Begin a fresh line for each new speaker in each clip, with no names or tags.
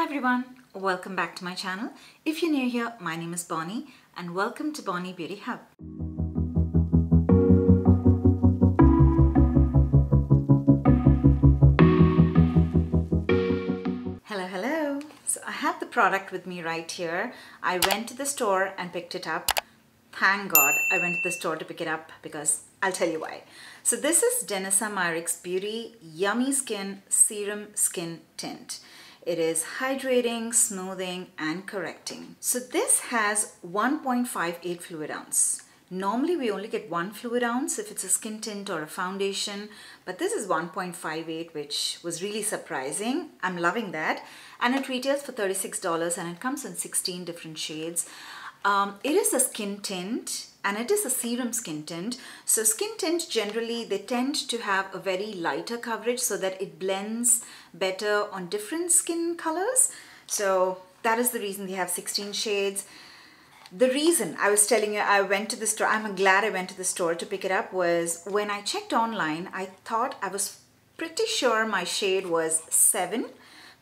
Hi everyone, welcome back to my channel. If you're new here, my name is Bonnie and welcome to Bonny Beauty Hub. Hello. So I have the product with me right here. I went to the store and picked it up. Thank God I went to the store to pick it up because I'll tell you why. So this is Danessa Myricks Beauty Yummy Skin Serum Skin Tint. It is hydrating, smoothing and correcting. So this has 1.58 fluid ounce. Normally we only get 1 fluid ounce if it's a skin tint or a foundation, but this is 1.58, which was really surprising. I'm loving that. And it retails for $36 and it comes in 16 different shades. It is a skin tint and it is a serum skin tint. So skin tints generally, they tend to have a very lighter coverage so that it blends better on different skin colors. So that is the reason they have 16 shades. The reason I was telling you I went to the store, I'm glad I went to the store to pick it up, was when I checked online, I thought I was pretty sure my shade was 7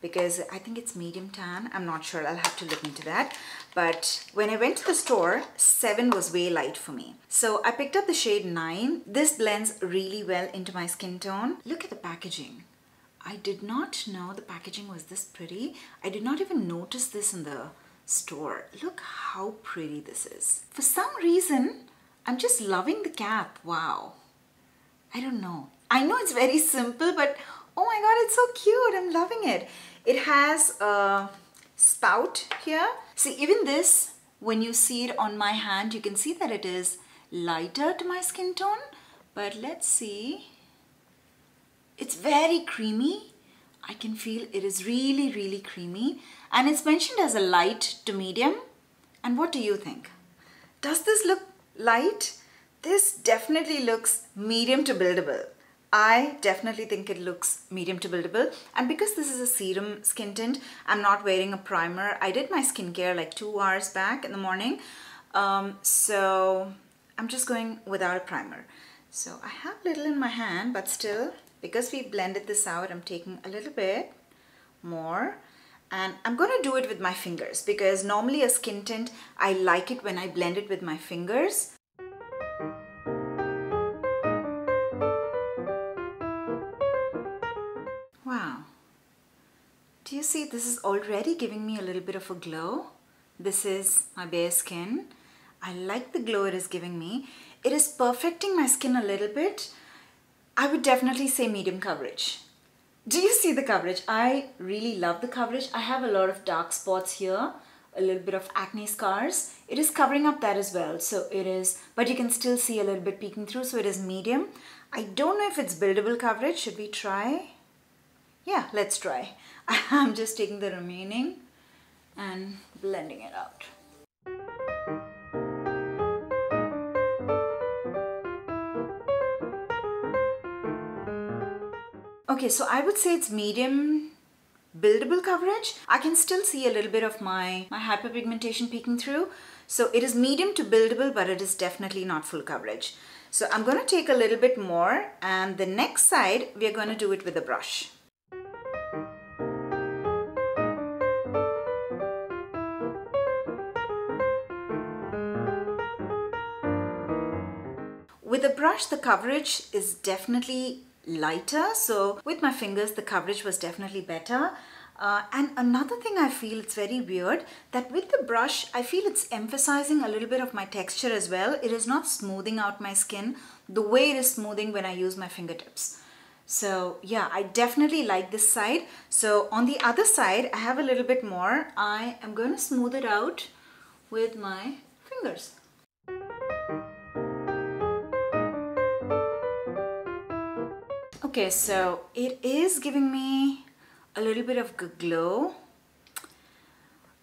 because I think it's medium tan. I'm not sure, I'll have to look into that. But when I went to the store, 7 was way light for me. So I picked up the shade 9. This blends really well into my skin tone. Look at the packaging. I did not know the packaging was this pretty. I did not even notice this in the store. Look how pretty this is. For some reason, I'm just loving the cap. Wow. I don't know. I know it's very simple, but oh my God, it's so cute. I'm loving it. It has a spout here. See, even this, when you see it on my hand, you can see that it is lighter to my skin tone. But let's see. It's very creamy. I can feel it is really creamy. And it's mentioned as a light to medium. And what do you think? Does this look light? This definitely looks medium to buildable. I definitely think it looks medium to buildable. And because this is a serum skin tint, I'm not wearing a primer. I did my skincare like 2 hours back in the morning. So I'm just going without a primer. So I have little in my hand, but still, because we blended this out, I'm taking a little bit more. And I'm going to do it with my fingers because normally a skin tint, I like it when I blend it with my fingers. Wow. Do you see this is already giving me a little bit of a glow? This is my bare skin. I like the glow it is giving me. It is perfecting my skin a little bit. I would definitely say medium coverage. Do you see the coverage? I really love the coverage. I have a lot of dark spots here, a little bit of acne scars. It is covering up that as well. So it is, but you can still see a little bit peeking through. So it is medium. I don't know if it's buildable coverage. Should we try? Yeah, let's try. I'm just taking the remaining and blending it out. Okay, so I would say it's medium buildable coverage. I can still see a little bit of my hyperpigmentation peeking through. So it is medium to buildable, but it is definitely not full coverage. So I'm going to take a little bit more, and the next side, we are going to do it with a brush. With a brush, the coverage is definitely lighter. So with my fingers, the coverage was definitely better. And another thing I feel, it's very weird, that with the brush, I feel it's emphasizing a little bit of my texture as well. It is not smoothing out my skin the way it is smoothing when I use my fingertips. So yeah, I definitely like this side. So on the other side, I have a little bit more. I am going to smooth it out with my fingers. Okay, so it is giving me a little bit of glow.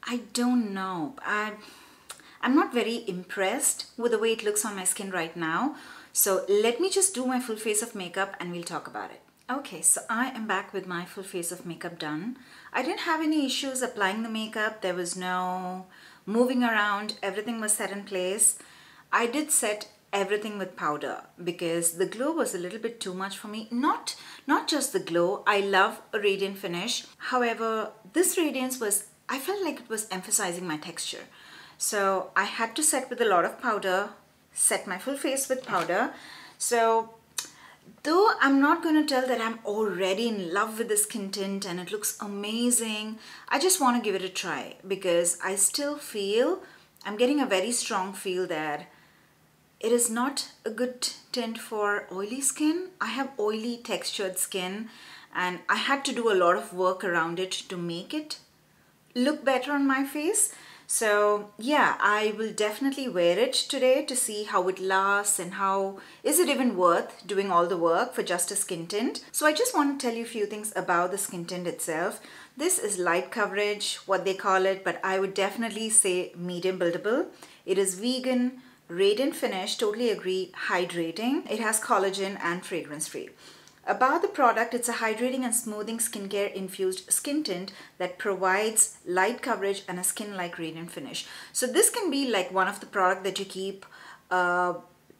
I don't know. I'm not very impressed with the way it looks on my skin right now. So let me just do my full face of makeup and we'll talk about it. Okay, so I am back with my full face of makeup done. I didn't have any issues applying the makeup. There was no moving around. Everything was set in place. I did set everything with powder because the glow was a little bit too much for me. Not just the glow. I love a radiant finish. However, this radiance was, I felt like it was emphasizing my texture. So I had to set with a lot of powder, set my full face with powder. So though I'm not going to tell that I'm already in love with the skin tint and it looks amazing, I just want to give it a try because I still feel, I'm getting a very strong feel that it is not a good tint for oily skin. I have oily textured skin and I had to do a lot of work around it to make it look better on my face. So yeah, I will definitely wear it today to see how it lasts and how is it even worth doing all the work for just a skin tint. So I just want to tell you a few things about the skin tint itself. This is light coverage, what they call it, but I would definitely say medium buildable. It is vegan, radiant finish, totally agree, hydrating. It has collagen and fragrance free. About the product, it's a hydrating and smoothing skincare infused skin tint that provides light coverage and a skin-like radiant finish. So this can be like one of the products that you keep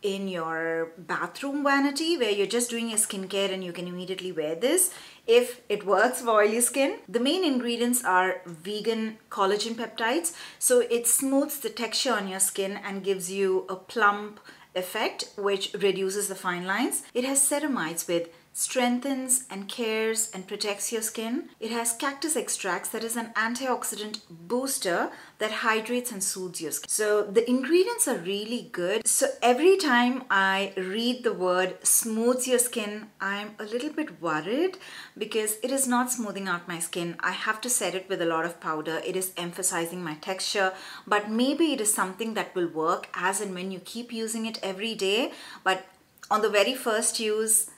in your bathroom vanity where you're just doing your skincare and you can immediately wear this if it works for oily skin. The main ingredients are vegan collagen peptides, so it smooths the texture on your skin and gives you a plump effect which reduces the fine lines. It has ceramides with strengthens and cares and protects your skin. It has cactus extracts that is an antioxidant booster that hydrates and soothes your skin. So the ingredients are really good. So every time I read the word smooths your skin, I'm a little bit worried because it is not smoothing out my skin. I have to set it with a lot of powder. It is emphasizing my texture, but maybe it is something that will work as and when you keep using it every day. But on the very first use,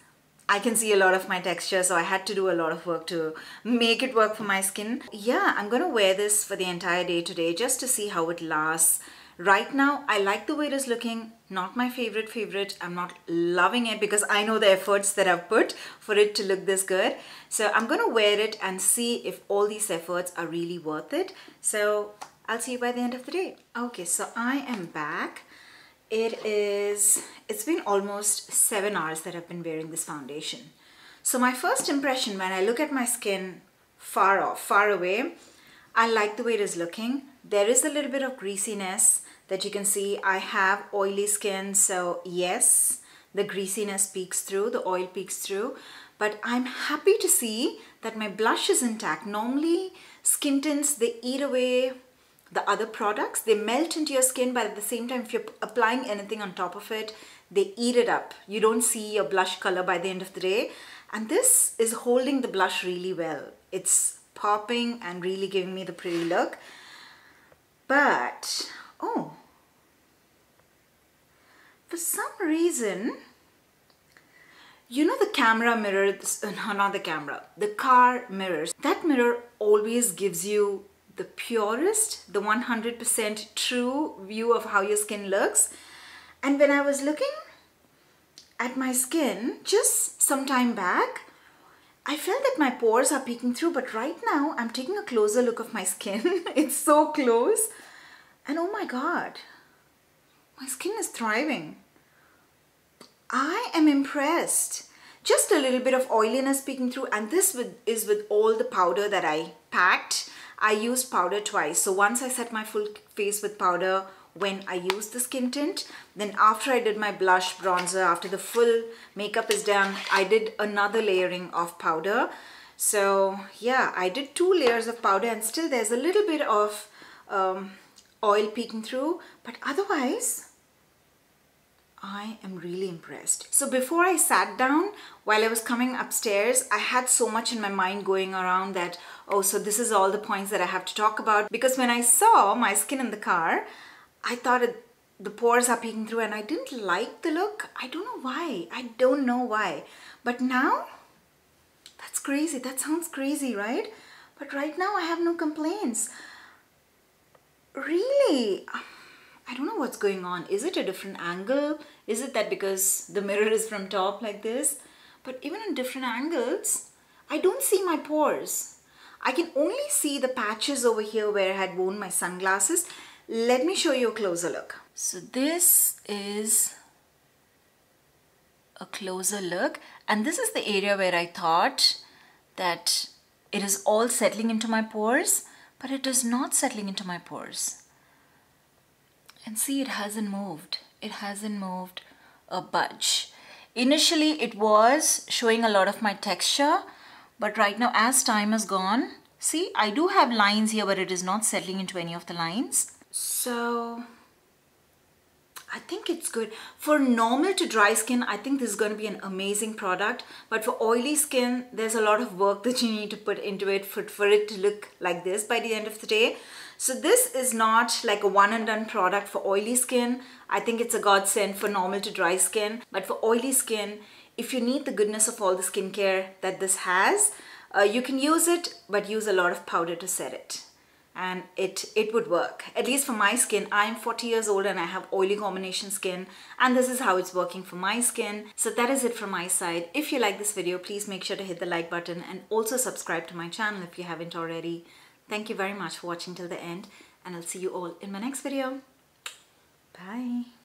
I can see a lot of my texture, so I had to do a lot of work to make it work for my skin. Yeah, I'm gonna wear this for the entire day today just to see how it lasts. Right now, I like the way it is looking. Not my favorite. I'm not loving it because I know the efforts that I've put for it to look this good. So I'm gonna wear it and see if all these efforts are really worth it. So I'll see you by the end of the day. Okay, so I am back. It's been almost 7 hours that I've been wearing this foundation. So my first impression when I look at my skin far off, far away, I like the way it is looking. There is a little bit of greasiness that you can see. I have oily skin, so yes, the greasiness peeks through, the oil peeks through, but I'm happy to see that my blush is intact. Normally, skin tints, they eat away the other products, they melt into your skin, but at the same time, if you're applying anything on top of it, they eat it up. You don't see your blush color by the end of the day. And this is holding the blush really well. It's popping and really giving me the pretty look. But, oh, for some reason, you know the camera mirrors, no, not the camera, the car mirrors. That mirror always gives you the purest, the 100% true view of how your skin looks. And when I was looking at my skin just some time back, I felt that my pores are peeking through, but right now I'm taking a closer look of my skin. It's so close. And oh my God, my skin is thriving. I am impressed. Just a little bit of oiliness peeking through, and this is with all the powder that I packed. I used powder twice. So once I set my full face with powder when I used the skin tint, then after I did my blush, bronzer, after the full makeup is done, I did another layering of powder. So yeah, I did 2 layers of powder and still there's a little bit of oil peeking through, but otherwise, I am really impressed. So before I sat down, while I was coming upstairs, I had so much in my mind going around that, oh, so this is all the points that I have to talk about. Because when I saw my skin in the car, I thought the pores are peeking through and I didn't like the look. I don't know why. I don't know why. But now, that's crazy. That sounds crazy, right? But right now I have no complaints. Really? I don't know what's going on. Is it a different angle? Is it that because the mirror is from top like this? But even in different angles, I don't see my pores. I can only see the patches over here where I had worn my sunglasses. Let me show you a closer look. So this is a closer look. And this is the area where I thought that it is all settling into my pores, but it is not settling into my pores. And see, it hasn't moved. It hasn't moved a budge. Initially, it was showing a lot of my texture, but right now, as time has gone, see, I do have lines here, but it is not settling into any of the lines. So I think it's good. For normal to dry skin, I think this is going to be an amazing product. But for oily skin, there's a lot of work that you need to put into it for it to look like this by the end of the day. So this is not like a one and done product for oily skin. I think it's a godsend for normal to dry skin. But for oily skin, if you need the goodness of all the skincare that this has, you can use it, but use a lot of powder to set it. And it would work. At least for my skin. I'm 40 years old and I have oily combination skin, and this is how it's working for my skin. So that is it from my side. If you like this video, please make sure to hit the like button and also subscribe to my channel if you haven't already. Thank you very much for watching till the end, and I'll see you all in my next video. Bye.